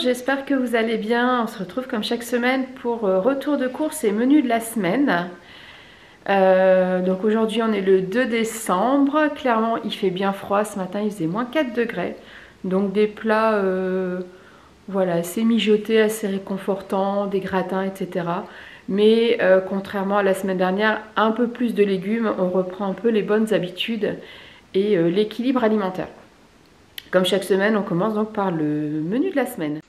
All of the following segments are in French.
j'espère que vous allez bien. On se retrouve comme chaque semaine pour retour de course et menu de la semaine. Donc aujourd'hui on est le 2 décembre. Clairement il fait bien froid, ce matin il faisait moins 4 degrés. Donc des plats voilà, assez mijotés, assez réconfortants, des gratins, etc. Mais contrairement à la semaine dernière, un peu plus de légumes, on reprend un peu les bonnes habitudes et l'équilibre alimentaire. Comme chaque semaine, on commence donc par le menu de la semaine.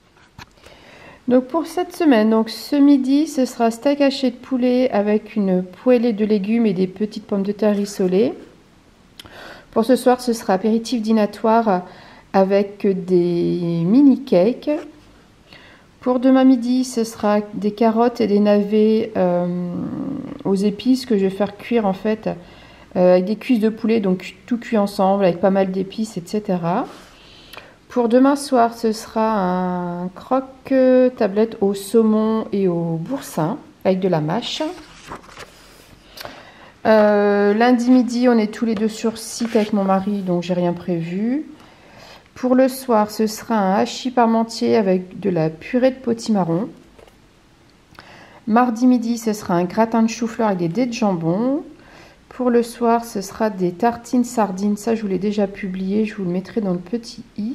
Donc pour cette semaine, donc ce midi, ce sera steak haché de poulet avec une poêlée de légumes et des petites pommes de terre rissolées. Pour ce soir, ce sera apéritif dînatoire avec des mini cakes. Pour demain midi, ce sera des carottes et des navets aux épices que je vais faire cuire en fait avec des cuisses de poulet, donc tout cuit ensemble avec pas mal d'épices, etc. Pour demain soir, ce sera un croque-tablette au saumon et au boursin avec de la mâche. Lundi midi, on est tous les deux sur site avec mon mari, donc j'ai rien prévu. Pour le soir, ce sera un hachis parmentier avec de la purée de potimarron. Mardi midi, ce sera un gratin de chou-fleur avec des dés de jambon. Pour le soir, ce sera des tartines sardines. Ça, je vous l'ai déjà publié. Je vous le mettrai dans le petit i.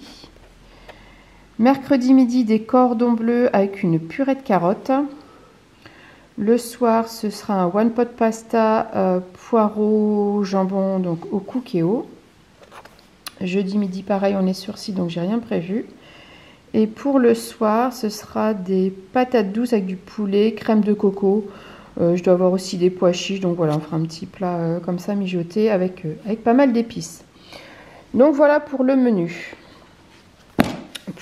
Mercredi midi, des cordons bleus avec une purée de carottes. Le soir, ce sera un one pot pasta poireau jambon donc au cookéo. Jeudi midi, pareil, on est sur site, donc j'ai rien prévu. Et pour le soir, ce sera des patates douces avec du poulet, crème de coco. Je dois avoir aussi des pois chiches, donc voilà, on fera un petit plat comme ça mijoté avec pas mal d'épices. Donc voilà pour le menu.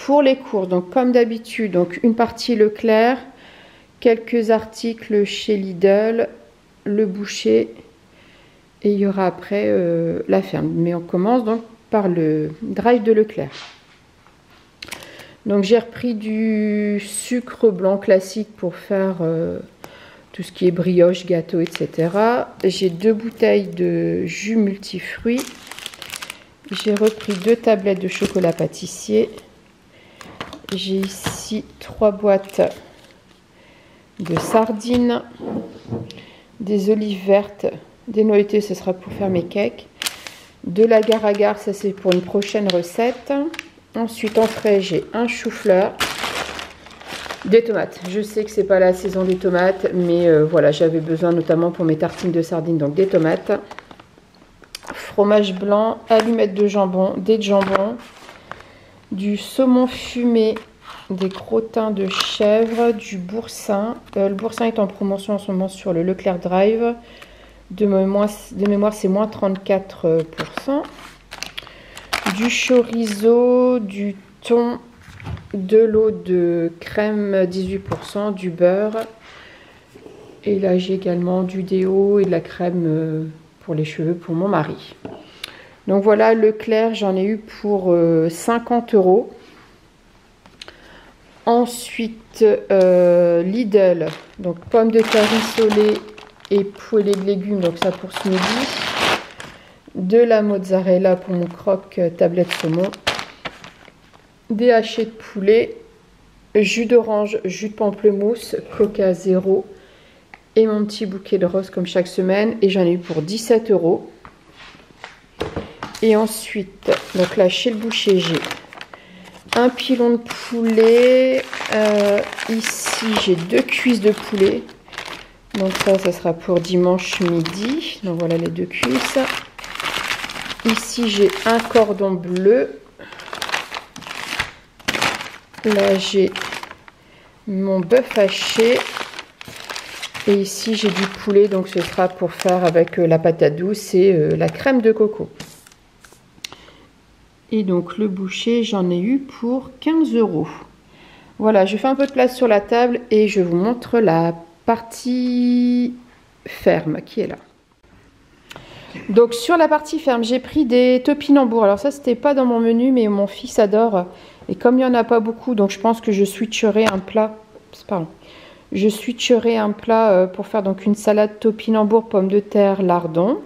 Pour les courses, donc comme d'habitude, donc une partie Leclerc, quelques articles chez Lidl, le boucher et il y aura après la ferme. Mais on commence donc par le drive de Leclerc. Donc j'ai repris du sucre blanc classique pour faire tout ce qui est brioche, gâteau, etc. J'ai 2 bouteilles de jus multifruits. J'ai repris 2 tablettes de chocolat pâtissier. J'ai ici 3 boîtes de sardines, des olives vertes, des noyautés, ce sera pour faire mes cakes, de l'agar-agar, ça c'est pour une prochaine recette. Ensuite en frais, j'ai un chou-fleur, des tomates. Je sais que c'est pas la saison des tomates, mais voilà, j'avais besoin notamment pour mes tartines de sardines, donc des tomates. Fromage blanc, allumettes de jambon, des jambons, du saumon fumé, des crottins de chèvre, du boursin. Le boursin est en promotion en ce moment sur le Leclerc Drive. De mémoire, c'est moins 34%. Du chorizo, du thon, de l'eau de crème 18%, du beurre. Et là, j'ai également du déo et de la crème pour les cheveux pour mon mari. Donc voilà, Leclerc, j'en ai eu pour 50 €. Ensuite, Lidl, donc pommes de terre rissolées et poêlée de légumes, donc ça pour ce midi. De la mozzarella pour mon croque tablette saumon. Des hachés de poulet, jus d'orange, jus de pamplemousse, coca zéro et mon petit bouquet de roses comme chaque semaine. Et j'en ai eu pour 17 €. Et ensuite, donc là chez le boucher, j'ai un pilon de poulet. Ici, j'ai 2 cuisses de poulet. Donc ça sera pour dimanche midi. Donc voilà les 2 cuisses. Ici, j'ai un cordon bleu. Là, j'ai mon bœuf haché. Et ici, j'ai du poulet. Donc ce sera pour faire avec la patate douce et la crème de coco. Et donc le boucher, j'en ai eu pour 15 €. Voilà, je fais un peu de place sur la table et je vous montre la partie ferme qui est là. Donc sur la partie ferme, j'ai pris des topinambours. Alors ça, c'était pas dans mon menu, mais mon fils adore. Et comme il n'y en a pas beaucoup, donc je pense que je switcherai un plat. Pardon. Je switcherai un plat pour faire donc une salade topinambour, pommes de terre, lardons.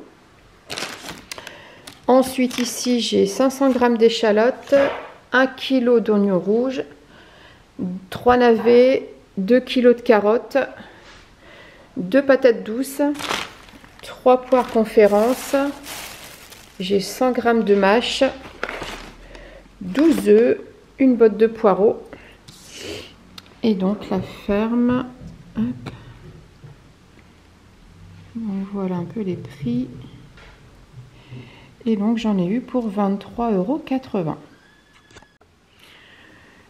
Ensuite, ici, j'ai 500 g d'échalotes, 1 kg d'oignons rouges, 3 navets, 2 kg de carottes, 2 patates douces, 3 poires conférences, j'ai 100 g de mâche, 12 œufs, une botte de poireaux et donc la ferme. Hop. Donc voilà un peu les prix. Et donc j'en ai eu pour 23,80 €.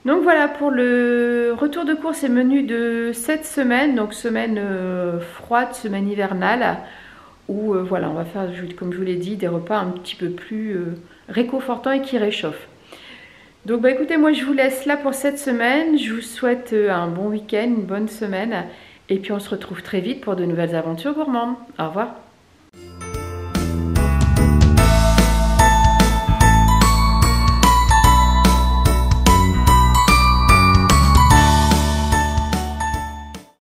Donc voilà pour le retour de course et menu de cette semaine, donc semaine froide, semaine hivernale, où voilà, on va faire, comme je vous l'ai dit, des repas un petit peu plus réconfortants et qui réchauffent. Donc bah écoutez, moi je vous laisse là pour cette semaine, je vous souhaite un bon week-end, une bonne semaine, et puis on se retrouve très vite pour de nouvelles aventures gourmandes. Au revoir.